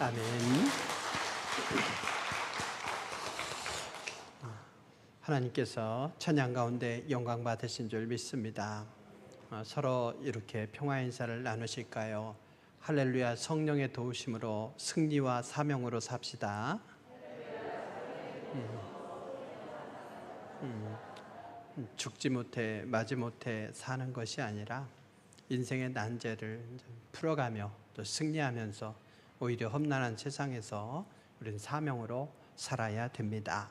아멘. 하나님께서 찬양 가운데 영광 받으신 줄 믿습니다. 서로 이렇게 평화 인사를 나누실까요? 할렐루야. 성령의 도우심으로 승리와 사명으로 삽시다. 죽지 못해 마지 못해 사는 것이 아니라 인생의 난제를 풀어가며 또 승리하면서 오히려 험난한 세상에서 우리는 사명으로 살아야 됩니다.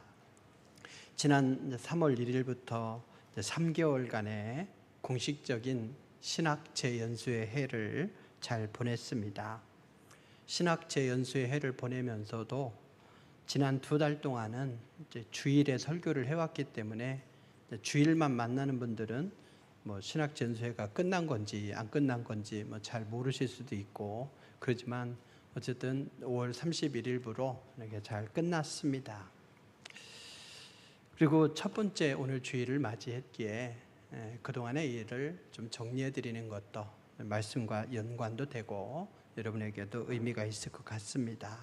지난 3월 1일부터 3개월간의 공식적인 신학 재연수의 해를 잘 보냈습니다. 신학 재연수의 해를 보내면서도 지난 2달 동안은 주일에 설교를 해왔기 때문에 주일만 만나는 분들은 신학 재연수회가 끝난 건지 안 끝난 건지 잘 모르실 수도 있고, 그렇지만 어쨌든 5월 31일부로 이렇게 잘 끝났습니다. 그리고 첫 번째 오늘 주일을 맞이했기에 그동안의 일을 좀 정리해 드리는 것도 말씀과 연관도 되고 여러분에게도 의미가 있을 것 같습니다.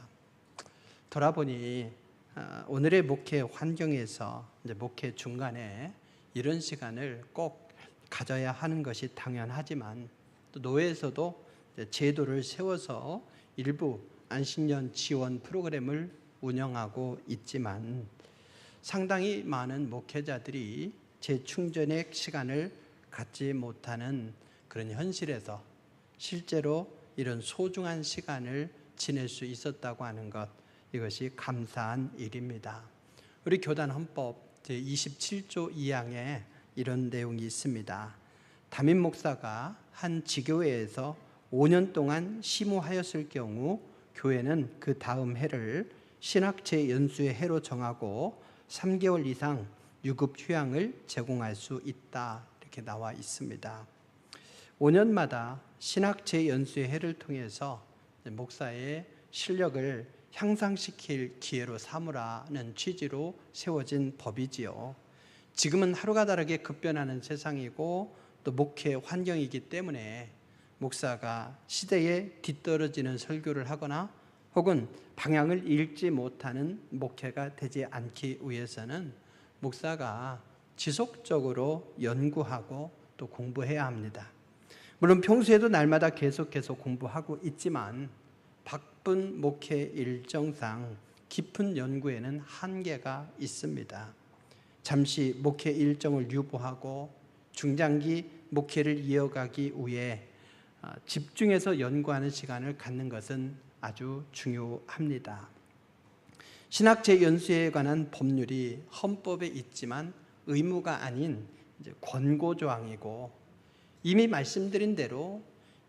돌아보니 오늘의 목회 환경에서 목회 중간에 이런 시간을 꼭 가져야 하는 것이 당연하지만, 또 노회에서도 제도를 세워서 일부 안식년 지원 프로그램을 운영하고 있지만 상당히 많은 목회자들이 재충전의 시간을 갖지 못하는 그런 현실에서 실제로 이런 소중한 시간을 지낼 수 있었다고 하는 것, 이것이 감사한 일입니다. 우리 교단 헌법 제27조 2항에 이런 내용이 있습니다. 담임 목사가 한 지교회에서 5년 동안 심호하였을 경우 교회는 그 다음 해를 신학제 연수의 해로 정하고 3개월 이상 유급 휴양을 제공할 수 있다, 이렇게 나와 있습니다. 5년마다 신학제 연수의 해를 통해서 목사의 실력을 향상시킬 기회로 삼으라는 취지로 세워진 법이지요. 지금은 하루가 다르게 급변하는 세상이고 또 목회 환경이기 때문에 목사가 시대에 뒤떨어지는 설교를 하거나 혹은 방향을 잃지 못하는 목회가 되지 않기 위해서는 목사가 지속적으로 연구하고 또 공부해야 합니다. 물론 평소에도 날마다 계속해서 공부하고 있지만 바쁜 목회 일정상 깊은 연구에는 한계가 있습니다. 잠시 목회 일정을 유보하고 중장기 목회를 이어가기 위해 집중해서 연구하는 시간을 갖는 것은 아주 중요합니다. 신학제 연수에 관한 법률이 헌법에 있지만 의무가 아닌 권고조항이고, 이미 말씀드린 대로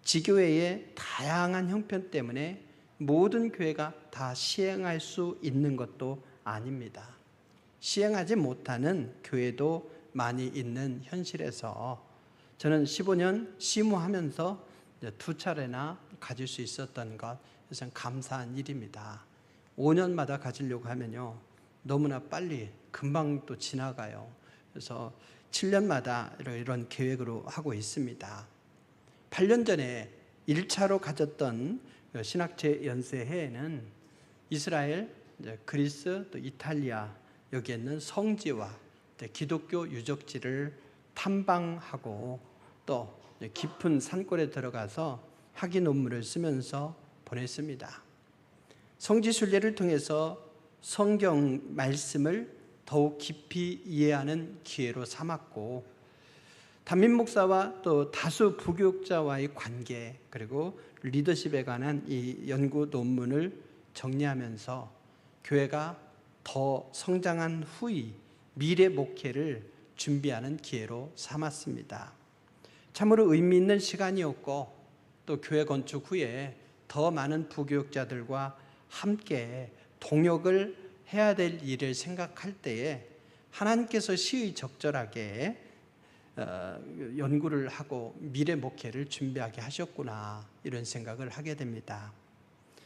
지교회의 다양한 형편 때문에 모든 교회가 다 시행할 수 있는 것도 아닙니다. 시행하지 못하는 교회도 많이 있는 현실에서 저는 15년 심호하면서 2차례나 가질 수 있었던 것, 그것은 감사한 일입니다. 5년마다 가지려고 하면요 너무나 빨리 금방 또 지나가요. 그래서 7년마다 이런 계획으로 하고 있습니다. 8년 전에 1차로 가졌던 신학제 연수회에는 이스라엘, 그리스, 또 이탈리아, 여기에 있는 성지와 기독교 유적지를 탐방하고 또 깊은 산골에 들어가서 학위 논문을 쓰면서 보냈습니다. 성지 순례를 통해서 성경 말씀을 더욱 깊이 이해하는 기회로 삼았고, 담임 목사와 또 다수 부교육자와의 관계, 그리고 리더십에 관한 이 연구 논문을 정리하면서 교회가 더 성장한 후의 미래 목회를 준비하는 기회로 삼았습니다. 참으로 의미 있는 시간이었고, 또 교회 건축 후에 더 많은 부교육자들과 함께 동역을 해야 될 일을 생각할 때에 하나님께서 시의적절하게 연구를 하고 미래 목회를 준비하게 하셨구나, 이런 생각을 하게 됩니다.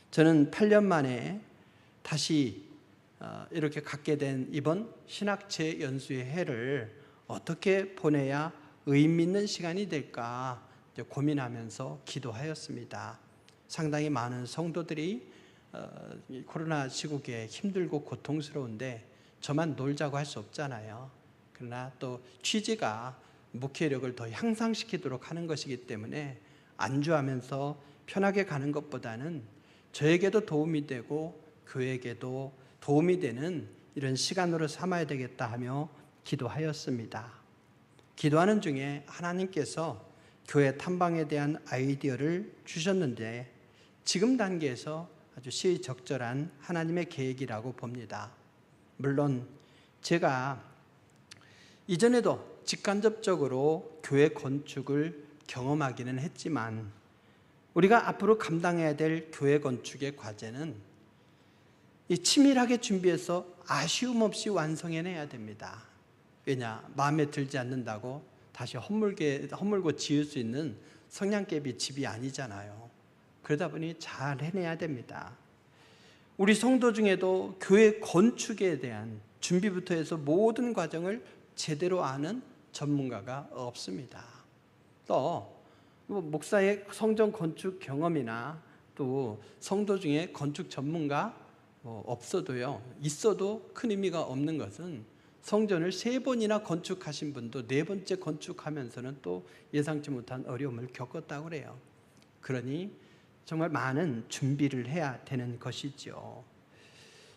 저는 8년 만에 다시 이렇게 갖게 된 이번 신학제 연수의 해를 어떻게 보내야 의미 있는 시간이 될까 고민하면서 기도하였습니다. 상당히 많은 성도들이 이 코로나 시국에 힘들고 고통스러운데 저만 놀자고 할 수 없잖아요. 그러나 또 취지가 목회력을 더 향상시키도록 하는 것이기 때문에 안주하면서 편하게 가는 것보다는 저에게도 도움이 되고 교회에게도 도움이 되는 이런 시간으로 삼아야 되겠다 하며 기도하였습니다. 기도하는 중에 하나님께서 교회 탐방에 대한 아이디어를 주셨는데 지금 단계에서 아주 시의적절한 하나님의 계획이라고 봅니다. 물론 제가 이전에도 직간접적으로 교회 건축을 경험하기는 했지만 우리가 앞으로 감당해야 될 교회 건축의 과제는 이 치밀하게 준비해서 아쉬움 없이 완성해내야 됩니다. 왜냐? 마음에 들지 않는다고 다시 허물고 지을 수 있는 성냥개비 집이 아니잖아요. 그러다 보니 잘 해내야 됩니다. 우리 성도 중에도 교회 건축에 대한 준비부터 해서 모든 과정을 제대로 아는 전문가가 없습니다. 또 목사의 성전 건축 경험이나 또 성도 중에 건축 전문가 없어도요, 있어도 큰 의미가 없는 것은 성전을 3번이나 건축하신 분도 4번째 건축하면서는 또 예상치 못한 어려움을 겪었다고 그래요. 그러니 정말 많은 준비를 해야 되는 것이죠.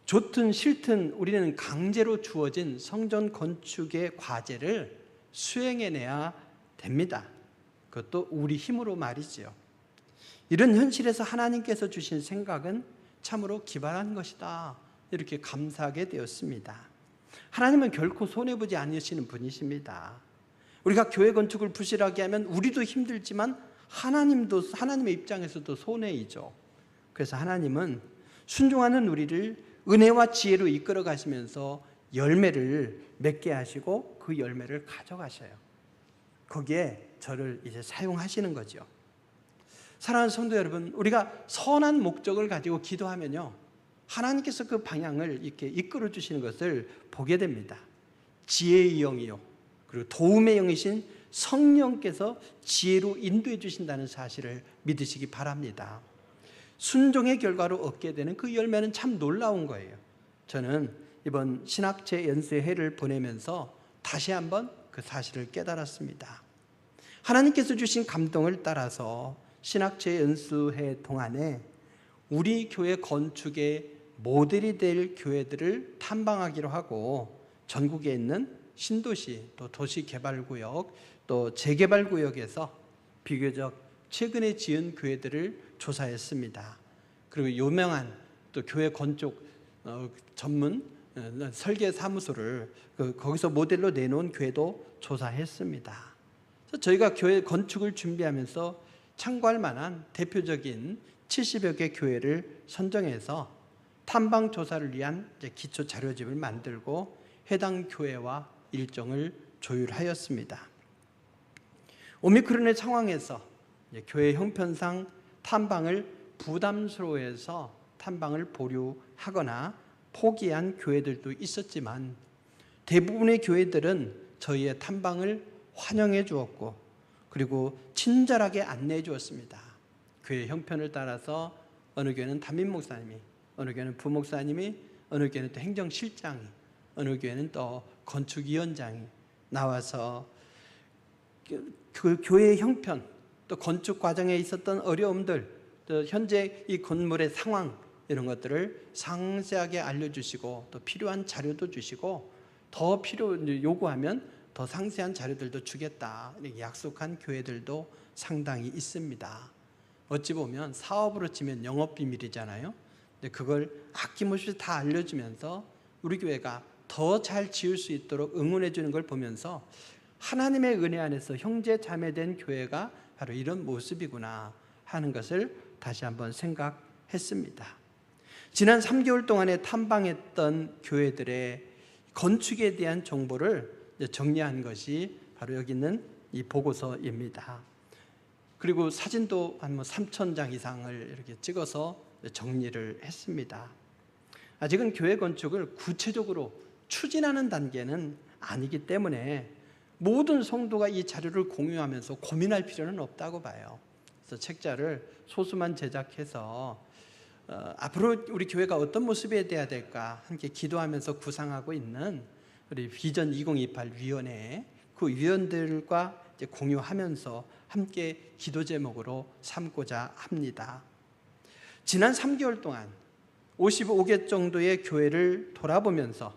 좋든 싫든 우리는 강제로 주어진 성전 건축의 과제를 수행해내야 됩니다. 그것도 우리 힘으로 말이죠. 이런 현실에서 하나님께서 주신 생각은 참으로 기발한 것이다, 이렇게 감사하게 되었습니다. 하나님은 결코 손해보지 않으시는 분이십니다. 우리가 교회 건축을 부실하게 하면 우리도 힘들지만 하나님의 입장에서도 손해이죠. 그래서 하나님은 순종하는 우리를 은혜와 지혜로 이끌어 가시면서 열매를 맺게 하시고 그 열매를 가져가셔요. 거기에 저를 이제 사용하시는 거죠. 사랑하는 성도 여러분, 우리가 선한 목적을 가지고 기도하면요, 하나님께서 그 방향을 이렇게 이끌어 주시는 것을 보게 됩니다. 지혜의 영이요, 그리고 도움의 영이신 성령께서 지혜로 인도해 주신다는 사실을 믿으시기 바랍니다. 순종의 결과로 얻게 되는 그 열매는 참 놀라운 거예요. 저는 이번 신학제 연수의 해를 보내면서 다시 한번 그 사실을 깨달았습니다. 하나님께서 주신 감동을 따라서 신학제 연수회 동안에 우리 교회 건축의 모델이 될 교회들을 탐방하기로 하고 전국에 있는 신도시, 또 도시개발구역, 또 재개발구역에서 비교적 최근에 지은 교회들을 조사했습니다. 그리고 유명한 또 교회 건축 전문 설계사무소를 거기서 모델로 내놓은 교회도 조사했습니다. 그래서 저희가 교회 건축을 준비하면서 참고할 만한 대표적인 70여 개 교회를 선정해서 탐방 조사를 위한 기초 자료집을 만들고 해당 교회와 일정을 조율하였습니다. 오미크론의 상황에서 교회 형편상 탐방을 부담스러워해서 탐방을 보류하거나 포기한 교회들도 있었지만 대부분의 교회들은 저희의 탐방을 환영해 주었고 그리고 친절하게 안내해 주었습니다. 교회 형편을 따라서 어느 교회는 담임 목사님이, 어느 교회는 부목사님이, 어느 교회는 또 행정실장이, 어느 교회는 또 건축위원장이 나와서 그 교회의 형편, 또 건축 과정에 있었던 어려움들, 또 현재 이 건물의 상황, 이런 것들을 상세하게 알려주시고 또 필요한 자료도 주시고 더 요구하면 더 상세한 자료들도 주겠다, 이렇게 약속한 교회들도 상당히 있습니다. 어찌 보면 사업으로 치면 영업비밀이잖아요. 근데 그걸 아낌없이 다 알려주면서 우리 교회가 더 잘 지을 수 있도록 응원해 주는 걸 보면서 하나님의 은혜 안에서 형제 자매된 교회가 바로 이런 모습이구나 하는 것을 다시 한번 생각했습니다. 지난 3개월 동안에 탐방했던 교회들의 건축에 대한 정보를 정리한 것이 바로 여기 있는 이 보고서입니다. 그리고 사진도 한 3,000장 이상을 이렇게 찍어서 정리를 했습니다. 아직은 교회 건축을 구체적으로 추진하는 단계는 아니기 때문에 모든 성도가 이 자료를 공유하면서 고민할 필요는 없다고 봐요. 그래서 책자를 소수만 제작해서 앞으로 우리 교회가 어떤 모습이 되어야 될까 함께 기도하면서 구상하고 있는 우리 비전 2028 위원회 그 위원들과 이제 공유하면서 함께 기도 제목으로 삼고자 합니다. 지난 3개월 동안 55개 정도의 교회를 돌아보면서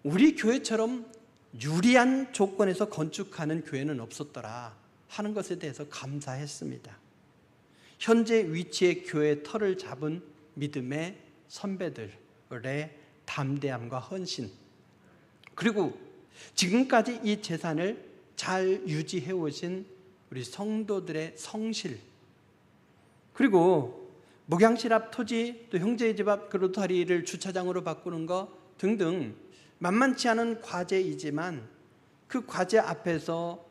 우리 교회처럼 유리한 조건에서 건축하는 교회는 없었더라 하는 것에 대해서 감사했습니다. 현재 위치의 교회의 터를 잡은 믿음의 선배들의 담대함과 헌신, 그리고 지금까지 이 재산을 잘 유지해 오신 우리 성도들의 성실, 그리고 목양실 앞 토지, 또 형제의 집 앞 로타리를 주차장으로 바꾸는 것 등등 만만치 않은 과제이지만 그 과제 앞에서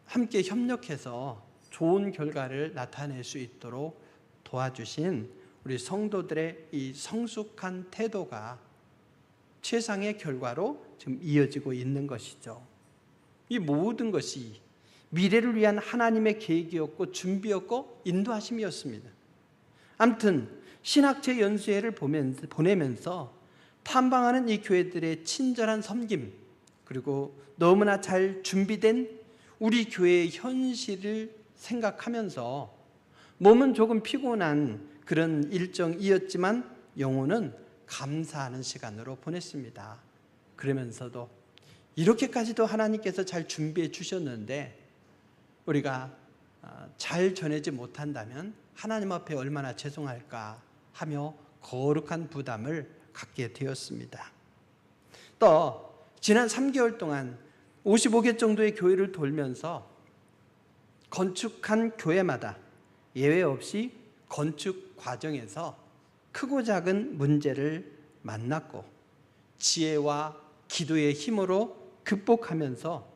함께 협력해서 좋은 결과를 나타낼 수 있도록 도와주신 우리 성도들의 이 성숙한 태도가 최상의 결과로 지금 이어지고 있는 것이죠. 이 모든 것이 미래를 위한 하나님의 계획이었고 준비였고 인도하심이었습니다. 아무튼 신학체 연수회를 보내면서 탐방하는 이 교회들의 친절한 섬김, 그리고 너무나 잘 준비된 우리 교회의 현실을 생각하면서 몸은 조금 피곤한 그런 일정이었지만 영혼은 감사하는 시간으로 보냈습니다. 그러면서도 이렇게까지도 하나님께서 잘 준비해 주셨는데 우리가 잘 전하지 못한다면 하나님 앞에 얼마나 죄송할까 하며 거룩한 부담을 갖게 되었습니다. 또 지난 3개월 동안 55개 정도의 교회를 돌면서 건축한 교회마다 예외 없이 건축 과정에서 크고 작은 문제를 만났고 지혜와 기도의 힘으로 극복하면서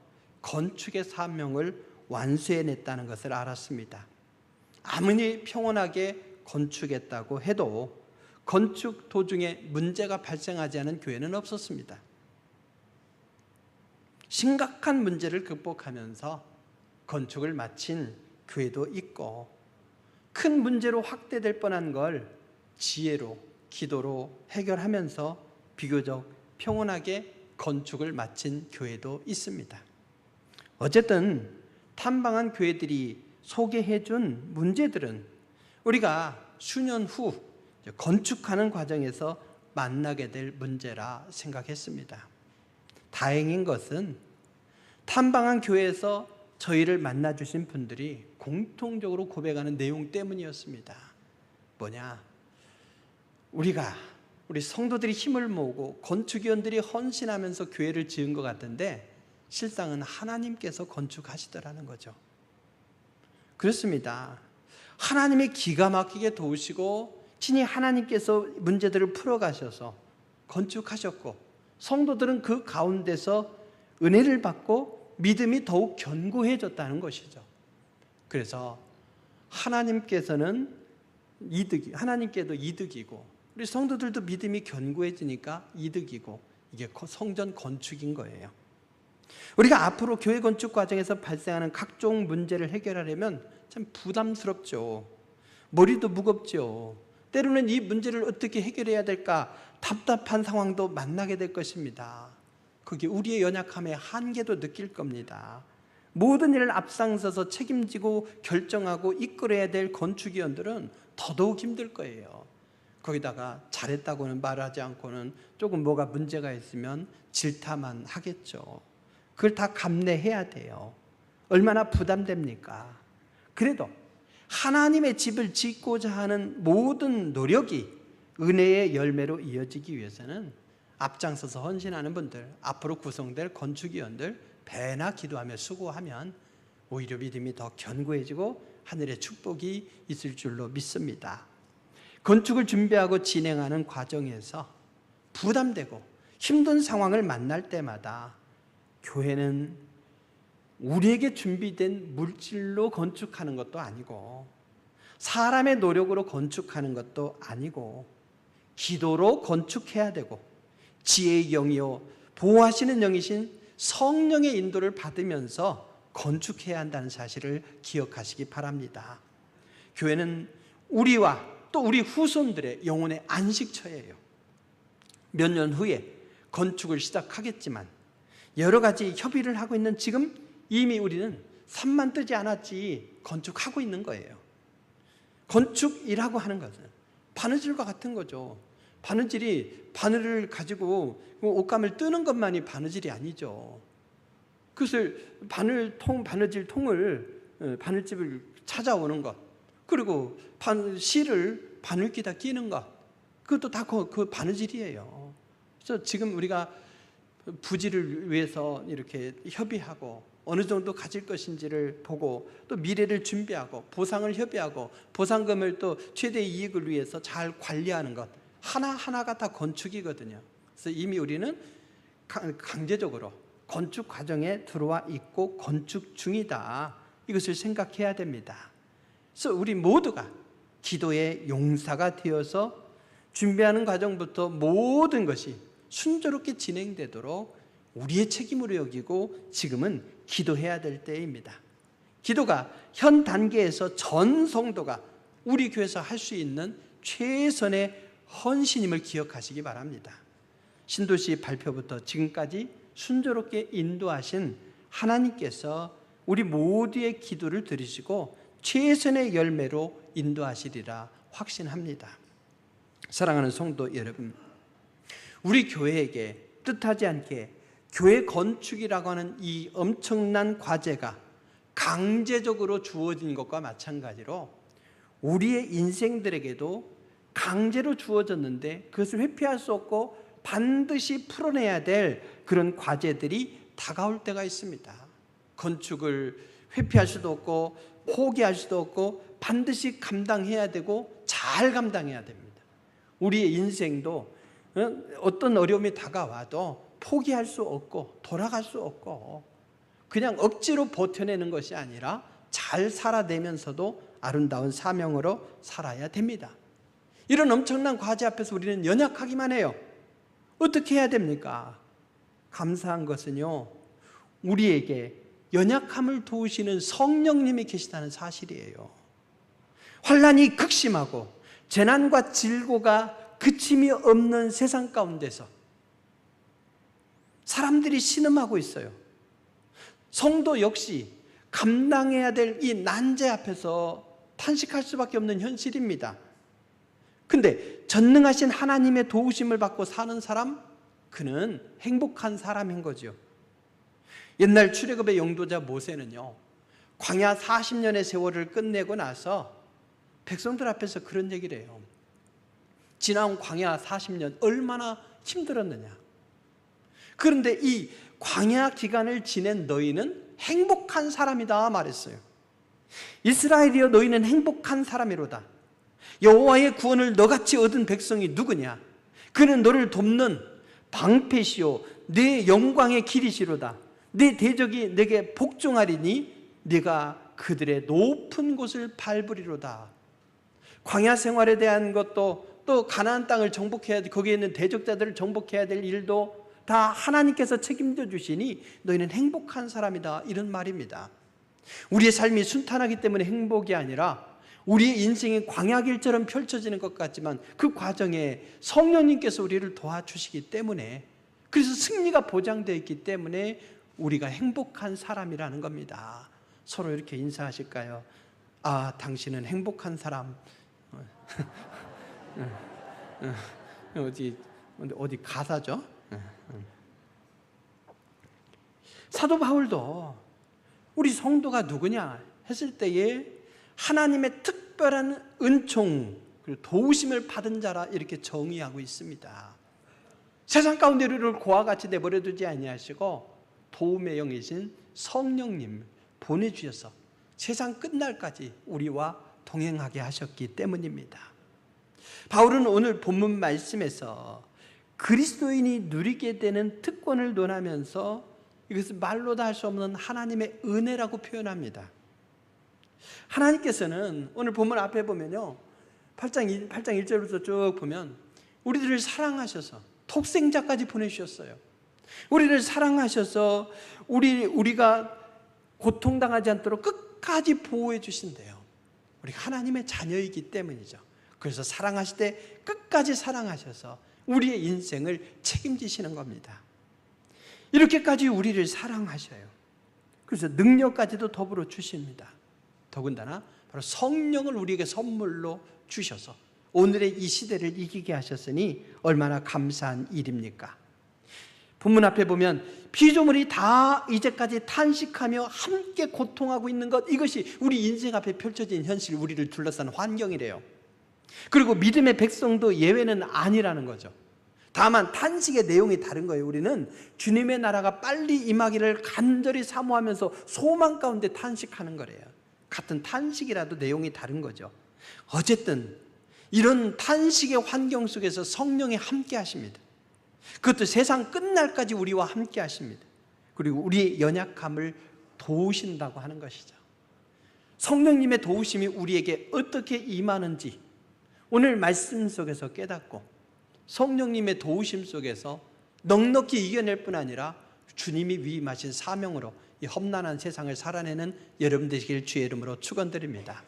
건축의 사명을 완수해냈다는 것을 알았습니다. 아무리 평온하게 건축했다고 해도 건축 도중에 문제가 발생하지 않은 교회는 없었습니다. 심각한 문제를 극복하면서 건축을 마친 교회도 있고 큰 문제로 확대될 뻔한 걸 지혜로 기도로 해결하면서 비교적 평온하게 건축을 마친 교회도 있습니다. 어쨌든 탐방한 교회들이 소개해 준 문제들은 우리가 수년 후 건축하는 과정에서 만나게 될 문제라 생각했습니다. 다행인 것은 탐방한 교회에서 저희를 만나주신 분들이 공통적으로 고백하는 내용 때문이었습니다. 뭐냐? 우리 성도들이 힘을 모으고 건축위원들이 헌신하면서 교회를 지은 것 같은데 실상은 하나님께서 건축하시더라는 거죠. 그렇습니다. 하나님이 기가 막히게 도우시고 친히 하나님께서 문제들을 풀어가셔서 건축하셨고 성도들은 그 가운데서 은혜를 받고 믿음이 더욱 견고해졌다는 것이죠. 그래서 하나님께서는 하나님께도 이득이고 우리 성도들도 믿음이 견고해지니까 이득이고 이게 성전 건축인 거예요. 우리가 앞으로 교회 건축 과정에서 발생하는 각종 문제를 해결하려면 참 부담스럽죠. 머리도 무겁죠. 때로는 이 문제를 어떻게 해결해야 될까 답답한 상황도 만나게 될 것입니다. 그게 우리의 연약함의 한계도 느낄 겁니다. 모든 일을 앞장서서 책임지고 결정하고 이끌어야 될 건축위원들은 더더욱 힘들 거예요. 거기다가 잘했다고는 말하지 않고는 조금 뭐가 문제가 있으면 질타만 하겠죠. 그걸 다 감내해야 돼요. 얼마나 부담됩니까? 그래도 하나님의 집을 짓고자 하는 모든 노력이 은혜의 열매로 이어지기 위해서는 앞장서서 헌신하는 분들, 앞으로 구성될 건축위원들 배나 기도하며 수고하면 오히려 믿음이 더 견고해지고 하늘의 축복이 있을 줄로 믿습니다. 건축을 준비하고 진행하는 과정에서 부담되고 힘든 상황을 만날 때마다 교회는 우리에게 준비된 물질로 건축하는 것도 아니고 사람의 노력으로 건축하는 것도 아니고 기도로 건축해야 되고 지혜의 영이요 보호하시는 영이신 성령의 인도를 받으면서 건축해야 한다는 사실을 기억하시기 바랍니다. 교회는 우리와 또 우리 후손들의 영혼의 안식처예요. 몇 년 후에 건축을 시작하겠지만 여러 가지 협의를 하고 있는 지금 이미 우리는 산만 뜨지 않았지 건축하고 있는 거예요. 건축이라고 하는 것은 바느질과 같은 거죠. 바느질이 바늘을 가지고 옷감을 뜨는 것만이 바느질이 아니죠. 그것을 바느질집을 찾아오는 것, 그리고 실을 바늘기다 끼는 것, 그것도 다 그 바느질이에요. 그래서 지금 우리가 부지를 위해서 이렇게 협의하고 어느 정도 가질 것인지를 보고 또 미래를 준비하고 보상을 협의하고 보상금을 또 최대 이익을 위해서 잘 관리하는 것 하나하나가 다 건축이거든요. 그래서 이미 우리는 강제적으로 건축 과정에 들어와 있고 건축 중이다. 이것을 생각해야 됩니다. 그래서 우리 모두가 기도의 용사가 되어서 준비하는 과정부터 모든 것이 순조롭게 진행되도록 우리의 책임으로 여기고 지금은 기도해야 될 때입니다. 기도가 현 단계에서 전 성도가 우리 교회에서 할 수 있는 최선의 헌신임을 기억하시기 바랍니다. 신도시 발표부터 지금까지 순조롭게 인도하신 하나님께서 우리 모두의 기도를 들으시고 최선의 열매로 인도하시리라 확신합니다. 사랑하는 성도 여러분, 우리 교회에게 뜻하지 않게 교회 건축이라고 하는 이 엄청난 과제가 강제적으로 주어진 것과 마찬가지로 우리의 인생들에게도 강제로 주어졌는데 그것을 회피할 수 없고 반드시 풀어내야 될 그런 과제들이 다가올 때가 있습니다. 건축을 회피할 수도 없고 포기할 수도 없고 반드시 감당해야 되고 잘 감당해야 됩니다. 우리의 인생도 어떤 어려움이 다가와도 포기할 수 없고 돌아갈 수 없고 그냥 억지로 버텨내는 것이 아니라 잘 살아내면서도 아름다운 사명으로 살아야 됩니다. 이런 엄청난 과제 앞에서 우리는 연약하기만 해요. 어떻게 해야 됩니까? 감사한 것은요, 우리에게 연약함을 도우시는 성령님이 계시다는 사실이에요. 환난이 극심하고 재난과 질고가 그침이 없는 세상 가운데서 사람들이 신음하고 있어요. 성도 역시 감당해야 될 이 난제 앞에서 탄식할 수밖에 없는 현실입니다. 근데 전능하신 하나님의 도우심을 받고 사는 사람, 그는 행복한 사람인 거죠. 옛날 출애굽의 영도자 모세는요, 광야 40년의 세월을 끝내고 나서 백성들 앞에서 그런 얘기를 해요. 지나온 광야 40년 얼마나 힘들었느냐. 그런데 이 광야 기간을 지낸 너희는 행복한 사람이다 말했어요. 이스라엘이여 너희는 행복한 사람이로다. 여호와의 구원을 너같이 얻은 백성이 누구냐? 그는 너를 돕는 방패시오 내 영광의 길이시로다. 내 대적이 내게 복종하리니 네가 그들의 높은 곳을 밟으리로다. 광야 생활에 대한 것도 또 가나안 땅을 정복해야 돼, 거기에 있는 대적자들을 정복해야 될 일도 다 하나님께서 책임져 주시니 너희는 행복한 사람이다, 이런 말입니다. 우리의 삶이 순탄하기 때문에 행복이 아니라 우리의 인생이 광야길처럼 펼쳐지는 것 같지만 그 과정에 성령님께서 우리를 도와주시기 때문에, 그래서 승리가 보장되어 있기 때문에 우리가 행복한 사람이라는 겁니다. 서로 이렇게 인사하실까요? 아, 당신은 행복한 사람. 어디 가사죠? 사도 바울도 우리 성도가 누구냐 했을 때에 하나님의 특별한 은총 그리고 도우심을 받은 자라 이렇게 정의하고 있습니다. 세상 가운데 우리를 고와 같이 내버려 두지 아니하시고 도움의 영이신 성령님 보내주셔서 세상 끝날까지 우리와 동행하게 하셨기 때문입니다. 바울은 오늘 본문 말씀에서 그리스도인이 누리게 되는 특권을 논하면서 이것을 말로 다 할 수 없는 하나님의 은혜라고 표현합니다. 하나님께서는 오늘 본문 앞에 보면요, 8장 1절부터 쭉 보면 우리들을 사랑하셔서 독생자까지 보내주셨어요. 우리를 사랑하셔서 우리가 고통당하지 않도록 끝까지 보호해 주신대요. 우리가 하나님의 자녀이기 때문이죠. 그래서 사랑하실 때 끝까지 사랑하셔서 우리의 인생을 책임지시는 겁니다. 이렇게까지 우리를 사랑하셔요. 그래서 능력까지도 더불어 주십니다. 더군다나 바로 성령을 우리에게 선물로 주셔서 오늘의 이 시대를 이기게 하셨으니 얼마나 감사한 일입니까? 본문 앞에 보면 피조물이 다 이제까지 탄식하며 함께 고통하고 있는 것, 이것이 우리 인생 앞에 펼쳐진 현실, 우리를 둘러싼 환경이래요. 그리고 믿음의 백성도 예외는 아니라는 거죠. 다만 탄식의 내용이 다른 거예요. 우리는 주님의 나라가 빨리 임하기를 간절히 사모하면서 소망 가운데 탄식하는 거래요. 같은 탄식이라도 내용이 다른 거죠. 어쨌든 이런 탄식의 환경 속에서 성령이 함께 하십니다. 그것도 세상 끝날까지 우리와 함께 하십니다. 그리고 우리의 연약함을 도우신다고 하는 것이죠. 성령님의 도우심이 우리에게 어떻게 임하는지 오늘 말씀 속에서 깨닫고 성령님의 도우심 속에서 넉넉히 이겨낼 뿐 아니라 주님이 위임하신 사명으로 이 험난한 세상을 살아내는 여러분 되시길 주의 이름으로 축원드립니다.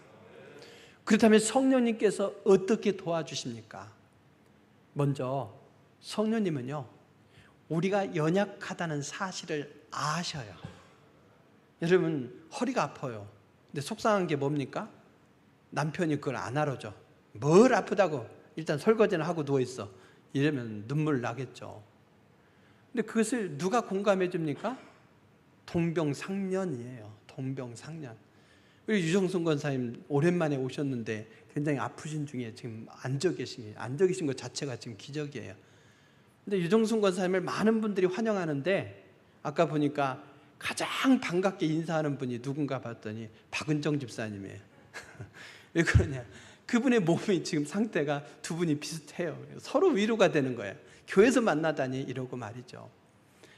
그렇다면 성령님께서 어떻게 도와주십니까? 먼저 성령님은요, 우리가 연약하다는 사실을 아셔요. 여러분 허리가 아파요. 근데 속상한 게 뭡니까? 남편이 그걸 안 알아줘. 뭘 아프다고, 일단 설거지는 하고 누워있어. 이러면 눈물 나겠죠. 근데 그것을 누가 공감해 줍니까? 동병상련이에요. 동병상련. 우리 유정순 권사님 오랜만에 오셨는데 굉장히 아프신 중에 지금 앉아 계신 것 자체가 지금 기적이에요. 근데 유정순 권사님을 많은 분들이 환영하는데 아까 보니까 가장 반갑게 인사하는 분이 누군가 봤더니 박은정 집사님이에요. 왜 그러냐? 그분의 몸이 지금 상태가 두 분이 비슷해요. 서로 위로가 되는 거예요. 교회에서 만나다니 이러고 말이죠.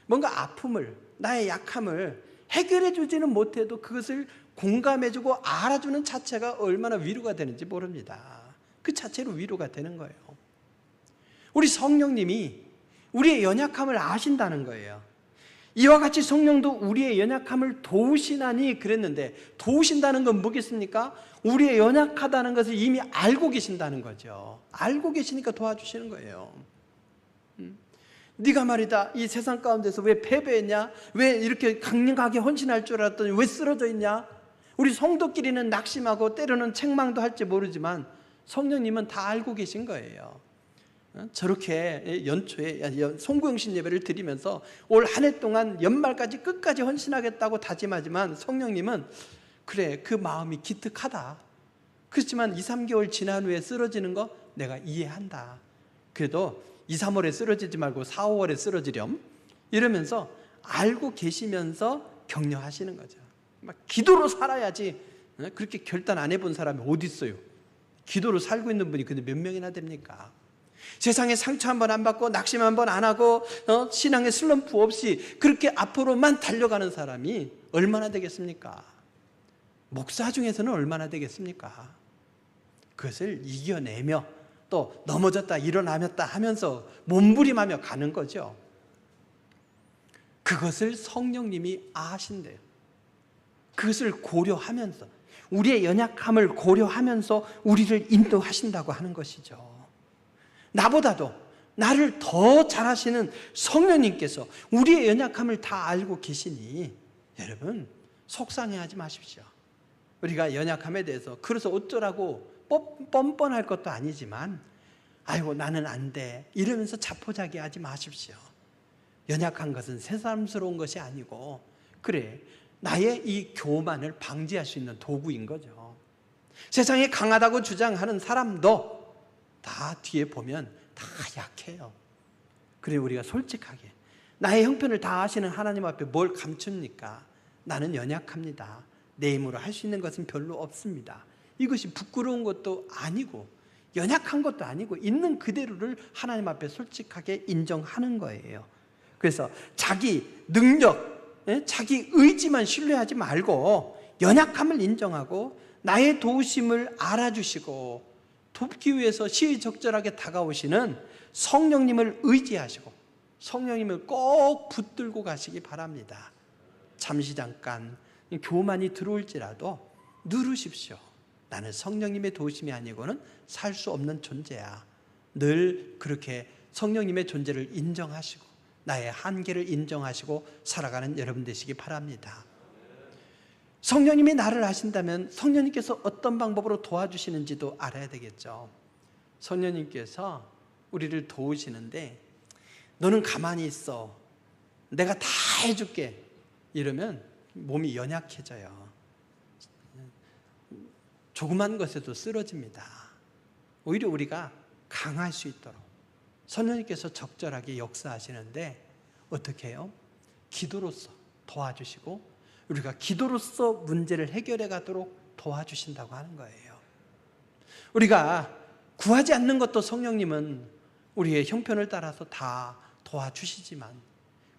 뭔가 아픔을, 나의 약함을 해결해 주지는 못해도 그것을 공감해주고 알아주는 자체가 얼마나 위로가 되는지 모릅니다. 그 자체로 위로가 되는 거예요. 우리 성령님이 우리의 연약함을 아신다는 거예요. 이와 같이 성령도 우리의 연약함을 도우시나니 그랬는데, 도우신다는 건 뭐겠습니까? 우리의 연약하다는 것을 이미 알고 계신다는 거죠. 알고 계시니까 도와주시는 거예요. 네가 말이다, 이 세상 가운데서 왜 패배했냐? 왜 이렇게 강력하게 헌신할 줄 알았더니 왜 쓰러져 있냐? 우리 성도끼리는 낙심하고 때로는 책망도 할지 모르지만 성령님은 다 알고 계신 거예요. 저렇게 연초에 송구영신 예배를 드리면서 올 한 해 동안 연말까지 끝까지 헌신하겠다고 다짐하지만 성령님은 그래, 그 마음이 기특하다. 그렇지만 2, 3개월 지난 후에 쓰러지는 거 내가 이해한다. 그래도 2, 3월에 쓰러지지 말고 4, 5월에 쓰러지렴. 이러면서 알고 계시면서 격려하시는 거죠. 막 기도로 살아야지. 그렇게 결단 안 해본 사람이 어디 있어요? 기도로 살고 있는 분이 근데 몇 명이나 됩니까? 세상에 상처 한 번 안 받고 낙심 한 번 안 하고 신앙의 슬럼프 없이 그렇게 앞으로만 달려가는 사람이 얼마나 되겠습니까? 목사 중에서는 얼마나 되겠습니까? 그것을 이겨내며 또 넘어졌다 일어나렸다 하면서 몸부림하며 가는 거죠. 그것을 성령님이 아신대요. 그것을 고려하면서 우리의 연약함을 고려하면서 우리를 인도하신다고 하는 것이죠. 나보다도 나를 더 잘하시는 성령님께서 우리의 연약함을 다 알고 계시니 여러분 속상해하지 마십시오. 우리가 연약함에 대해서 그래서 어쩌라고 뻔뻔할 것도 아니지만 아이고 나는 안 돼 이러면서 자포자기하지 마십시오. 연약한 것은 새삼스러운 것이 아니고 그래 나의 이 교만을 방지할 수 있는 도구인 거죠. 세상에 강하다고 주장하는 사람도 다 뒤에 보면 다 약해요. 그래 우리가 솔직하게 나의 형편을 다 아시는 하나님 앞에 뭘 감춥니까? 나는 연약합니다. 내 힘으로 할 수 있는 것은 별로 없습니다. 이것이 부끄러운 것도 아니고 연약한 것도 아니고 있는 그대로를 하나님 앞에 솔직하게 인정하는 거예요. 그래서 자기 능력, 자기 의지만 신뢰하지 말고 연약함을 인정하고 나의 도우심을 알아주시고 돕기 위해서 시의적절하게 다가오시는 성령님을 의지하시고 성령님을 꼭 붙들고 가시기 바랍니다. 잠시 잠깐 교만이 들어올지라도 누르십시오. 나는 성령님의 도우심이 아니고는 살 수 없는 존재야. 늘 그렇게 성령님의 존재를 인정하시고 나의 한계를 인정하시고 살아가는 여러분 되시기 바랍니다. 성령님이 나를 아신다면 성령님께서 어떤 방법으로 도와주시는지도 알아야 되겠죠. 성령님께서 우리를 도우시는데 너는 가만히 있어, 내가 다 해줄게 이러면 몸이 연약해져요. 조그만 것에도 쓰러집니다. 오히려 우리가 강할 수 있도록 성령님께서 적절하게 역사하시는데 어떻게 해요? 기도로서 도와주시고 우리가 기도로서 문제를 해결해 가도록 도와주신다고 하는 거예요. 우리가 구하지 않는 것도 성령님은 우리의 형편을 따라서 다 도와주시지만,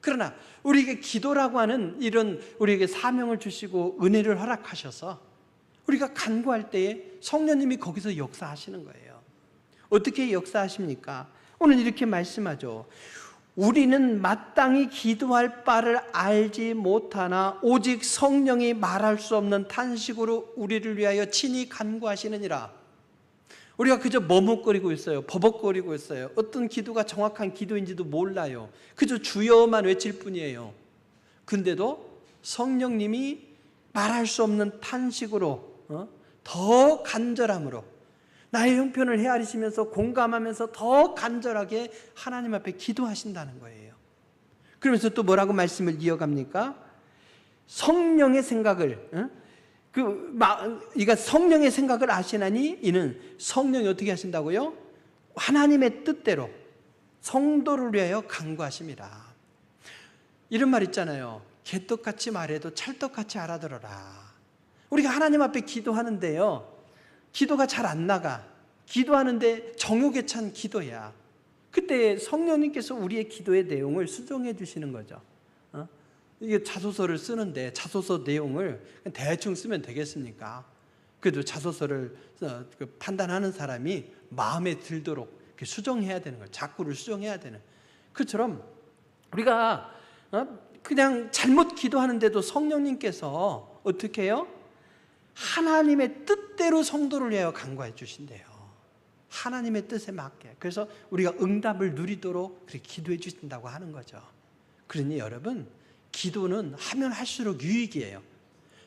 그러나 우리에게 기도라고 하는 이런 우리에게 사명을 주시고 은혜를 허락하셔서 우리가 간구할 때에 성령님이 거기서 역사하시는 거예요. 어떻게 역사하십니까? 오늘 이렇게 말씀하죠. 우리는 마땅히 기도할 바를 알지 못하나 오직 성령이 말할 수 없는 탄식으로 우리를 위하여 친히 간구하시느니라. 우리가 그저 머뭇거리고 있어요. 버벅거리고 있어요. 어떤 기도가 정확한 기도인지도 몰라요. 그저 주여만 외칠 뿐이에요. 근데도 성령님이 말할 수 없는 탄식으로 더 간절함으로 나의 형편을 헤아리시면서 공감하면서 더 간절하게 하나님 앞에 기도하신다는 거예요. 그러면서 또 뭐라고 말씀을 이어갑니까? 성령의 생각을 이가 성령의 생각을 아시나니 이는 성령이 어떻게 하신다고요? 하나님의 뜻대로 성도를 위하여 간구하심이라. 이런 말 있잖아요. 개떡같이 말해도 찰떡같이 알아들어라. 우리가 하나님 앞에 기도하는데요, 기도가 잘 안 나가. 기도하는데 정욕에 찬 기도야. 그때 성령님께서 우리의 기도의 내용을 수정해 주시는 거죠. 이게 자소서를 쓰는데 자소서 내용을 대충 쓰면 되겠습니까? 그래도 자소서를 판단하는 사람이 마음에 들도록 수정해야 되는 거예요. 자꾸를 수정해야 되는. 그처럼 우리가 그냥 잘못 기도하는데도 성령님께서 어떻게 해요? 하나님의 뜻대로 성도를 위하여 간구해 주신대요. 하나님의 뜻에 맞게. 그래서 우리가 응답을 누리도록 그렇게 기도해 주신다고 하는 거죠. 그러니 여러분, 기도는 하면 할수록 유익이에요.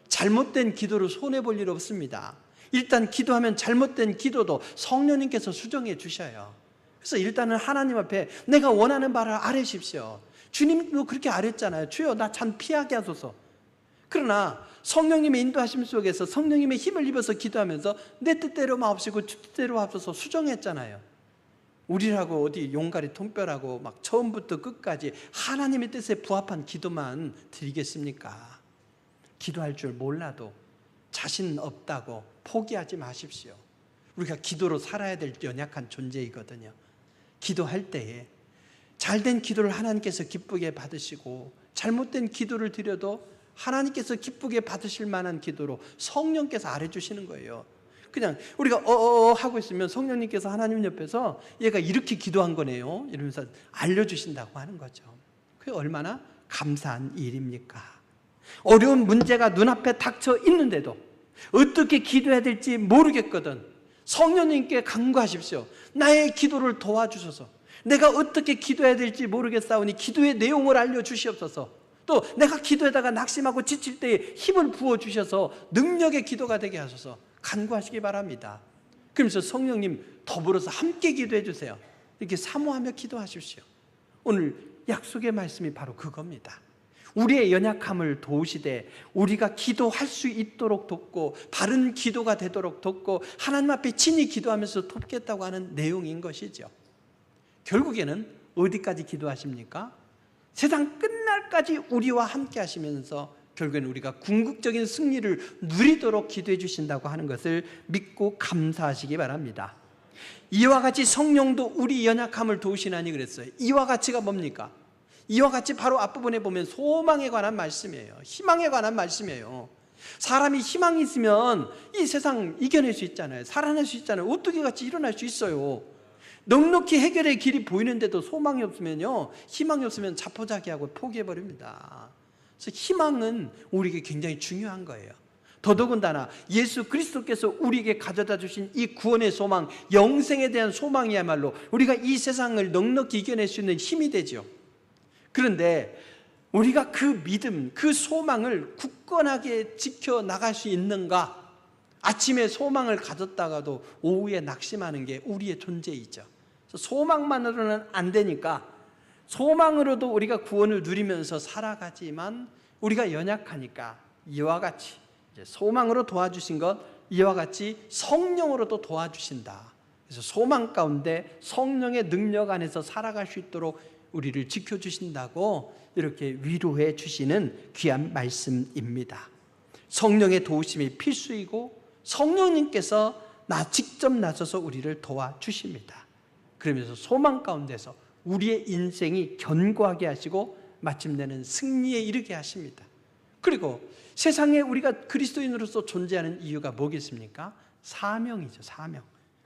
잘못된 기도로 손해볼 일 없습니다. 일단 기도하면 잘못된 기도도 성령님께서 수정해 주셔요. 그래서 일단은 하나님 앞에 내가 원하는 바를 아뢰십시오. 주님도 그렇게 아뢰잖아요. 주여 나 참 피하게 하소서. 그러나 성령님의 인도하심 속에서 성령님의 힘을 입어서 기도하면서 내 뜻대로 마옵시고 주 뜻대로 하소서 수정했잖아요. 우리라고 어디 용가리 통뼈라고 막 처음부터 끝까지 하나님의 뜻에 부합한 기도만 드리겠습니까? 기도할 줄 몰라도 자신 없다고 포기하지 마십시오. 우리가 기도로 살아야 될 연약한 존재이거든요. 기도할 때에 잘된 기도를 하나님께서 기쁘게 받으시고 잘못된 기도를 드려도 하나님께서 기쁘게 받으실 만한 기도로 성령께서 아뢰주시는 거예요. 그냥 우리가 하고 있으면 성령님께서 하나님 옆에서 얘가 이렇게 기도한 거네요 이러면서 알려주신다고 하는 거죠. 그게 얼마나 감사한 일입니까? 어려운 문제가 눈앞에 닥쳐 있는데도 어떻게 기도해야 될지 모르겠거든 성령님께 간구하십시오. 나의 기도를 도와주셔서 내가 어떻게 기도해야 될지 모르겠사오니 기도의 내용을 알려주시옵소서. 또 내가 기도에다가 낙심하고 지칠 때에 힘을 부어주셔서 능력의 기도가 되게 하셔서 간구하시기 바랍니다. 그러면서 성령님 더불어서 함께 기도해 주세요. 이렇게 사모하며 기도하십시오. 오늘 약속의 말씀이 바로 그겁니다. 우리의 연약함을 도우시되 우리가 기도할 수 있도록 돕고 바른 기도가 되도록 돕고 하나님 앞에 친히 기도하면서 돕겠다고 하는 내용인 것이죠. 결국에는 어디까지 기도하십니까? 세상 끝날까지 우리와 함께 하시면서 결국에는 우리가 궁극적인 승리를 누리도록 기도해 주신다고 하는 것을 믿고 감사하시기 바랍니다. 이와 같이 성령도 우리 연약함을 도우시나니 그랬어요. 이와 같이가 뭡니까? 이와 같이 바로 앞부분에 보면 소망에 관한 말씀이에요. 희망에 관한 말씀이에요. 사람이 희망이 있으면 이 세상 이겨낼 수 있잖아요. 살아낼 수 있잖아요. 어떻게 같이 일어날 수 있어요. 넉넉히 해결의 길이 보이는데도 소망이 없으면요, 희망이 없으면 자포자기하고 포기해버립니다. 그래서 희망은 우리에게 굉장히 중요한 거예요. 더더군다나 예수 그리스도께서 우리에게 가져다 주신 이 구원의 소망, 영생에 대한 소망이야말로 우리가 이 세상을 넉넉히 이겨낼 수 있는 힘이 되죠. 그런데 우리가 그 믿음, 그 소망을 굳건하게 지켜나갈 수 있는가? 아침에 소망을 가졌다가도 오후에 낙심하는 게 우리의 존재이죠. 소망만으로는 안 되니까 소망으로도 우리가 구원을 누리면서 살아가지만 우리가 연약하니까 이와 같이 소망으로 도와주신 것, 이와 같이 성령으로도 도와주신다. 그래서 소망 가운데 성령의 능력 안에서 살아갈 수 있도록 우리를 지켜주신다고 이렇게 위로해 주시는 귀한 말씀입니다. 성령의 도우심이 필수이고 성령님께서 직접 나서서 우리를 도와주십니다. 그러면서 소망 가운데서 우리의 인생이 견고하게 하시고 마침내는 승리에 이르게 하십니다. 그리고 세상에 우리가 그리스도인으로서 존재하는 이유가 뭐겠습니까? 사명이죠. 사명.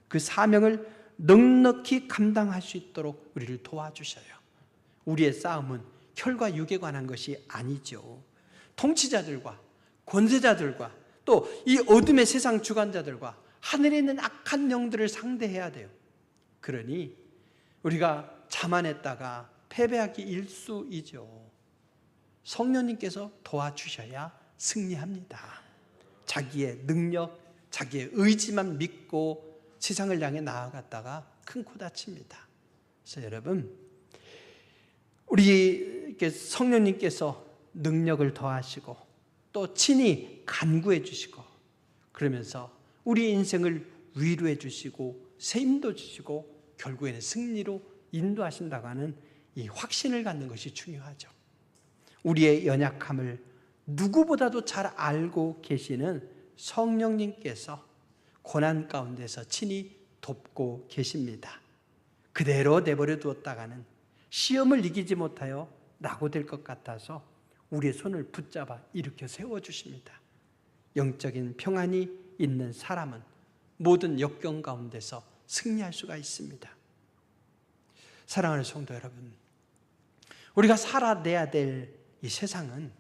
그 사명을 넉넉히 감당할 수 있도록 우리를 도와주셔요. 우리의 싸움은 혈과 육에 관한 것이 아니죠. 통치자들과 권세자들과 또 이 어둠의 세상 주관자들과 하늘에 있는 악한 영들을 상대해야 돼요. 그러니 우리가 자만했다가 패배하기 일쑤이죠. 성령님께서 도와주셔야 승리합니다. 자기의 능력, 자기의 의지만 믿고 세상을 향해 나아갔다가 큰 코 다칩니다. 그래서 여러분, 우리에게 성령님께서 능력을 더하시고 또 친히 간구해 주시고 그러면서 우리 인생을 위로해 주시고 새 힘도 주시고 결국에는 승리로 인도하신다고 하는 이 확신을 갖는 것이 중요하죠. 우리의 연약함을 누구보다도 잘 알고 계시는 성령님께서 고난 가운데서 친히 돕고 계십니다. 그대로 내버려 두었다가는 시험을 이기지 못하여 낙오될 것 같아서 우리의 손을 붙잡아 일으켜 세워주십니다. 영적인 평안이 있는 사람은 모든 역경 가운데서 승리할 수가 있습니다. 사랑하는 성도 여러분, 우리가 살아내야 될 이 세상은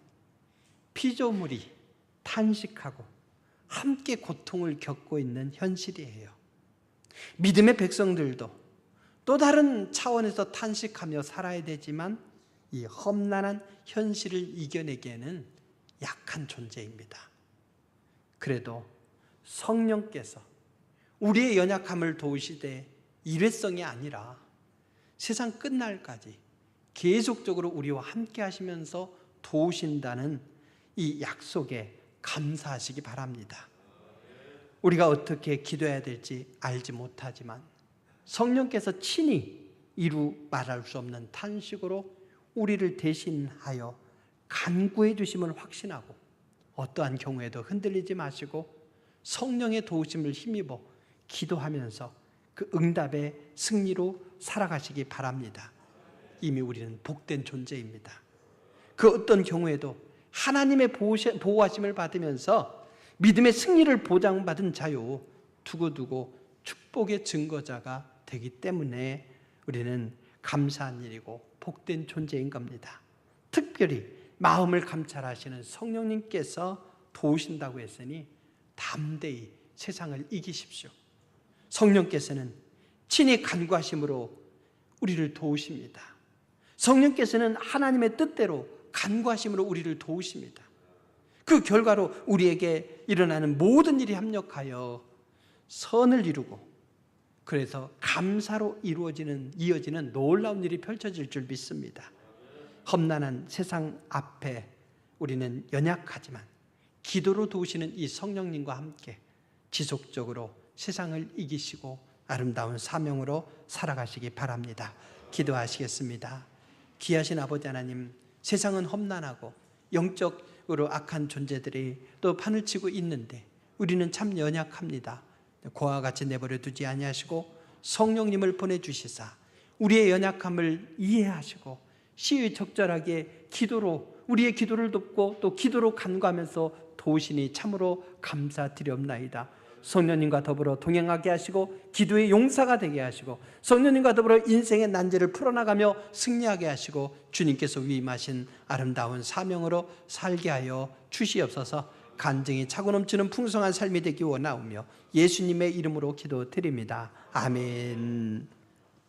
피조물이 탄식하고 함께 고통을 겪고 있는 현실이에요. 믿음의 백성들도 또 다른 차원에서 탄식하며 살아야 되지만 이 험난한 현실을 이겨내기에는 약한 존재입니다. 그래도 성령께서 우리의 연약함을 도우시되 일회성이 아니라 세상 끝날까지 계속적으로 우리와 함께 하시면서 도우신다는 이 약속에 감사하시기 바랍니다. 우리가 어떻게 기도해야 될지 알지 못하지만 성령께서 친히 이루 말할 수 없는 탄식으로 우리를 대신하여 간구해 주심을 확신하고 어떠한 경우에도 흔들리지 마시고 성령의 도우심을 힘입어 기도하면서 그 응답의 승리로 살아가시기 바랍니다. 이미 우리는 복된 존재입니다. 그 어떤 경우에도 하나님의 보호하심을 받으면서 믿음의 승리를 보장받은 자요, 두고두고 축복의 증거자가 되기 때문에 우리는 감사한 일이고 복된 존재인 겁니다. 특별히 마음을 감찰하시는 성령님께서 도우신다고 했으니 담대히 세상을 이기십시오. 성령께서는 친히 간구하심으로 우리를 도우십니다. 성령께서는 하나님의 뜻대로 간구하심으로 우리를 도우십니다. 그 결과로 우리에게 일어나는 모든 일이 합력하여 선을 이루고 그래서 감사로 이어지는 놀라운 일이 펼쳐질 줄 믿습니다. 험난한 세상 앞에 우리는 연약하지만 기도로 도우시는 이 성령님과 함께 지속적으로 세상을 이기시고 아름다운 사명으로 살아가시기 바랍니다. 기도하시겠습니다. 귀하신 아버지 하나님, 세상은 험난하고 영적으로 악한 존재들이 또 판을 치고 있는데 우리는 참 연약합니다. 고와 같이 내버려 두지 아니하시고 성령님을 보내주시사 우리의 연약함을 이해하시고 시의적절하게 기도로 우리의 기도를 돕고 또 기도로 간구하면서 도우시니 참으로 감사드리옵나이다. 성령님과 더불어 동행하게 하시고 기도의 용사가 되게 하시고 성령님과 더불어 인생의 난제를 풀어나가며 승리하게 하시고 주님께서 위임하신 아름다운 사명으로 살게 하여 주시옵소서. 간증이 차고 넘치는 풍성한 삶이 되기 원하오며 예수님의 이름으로 기도드립니다. 아멘.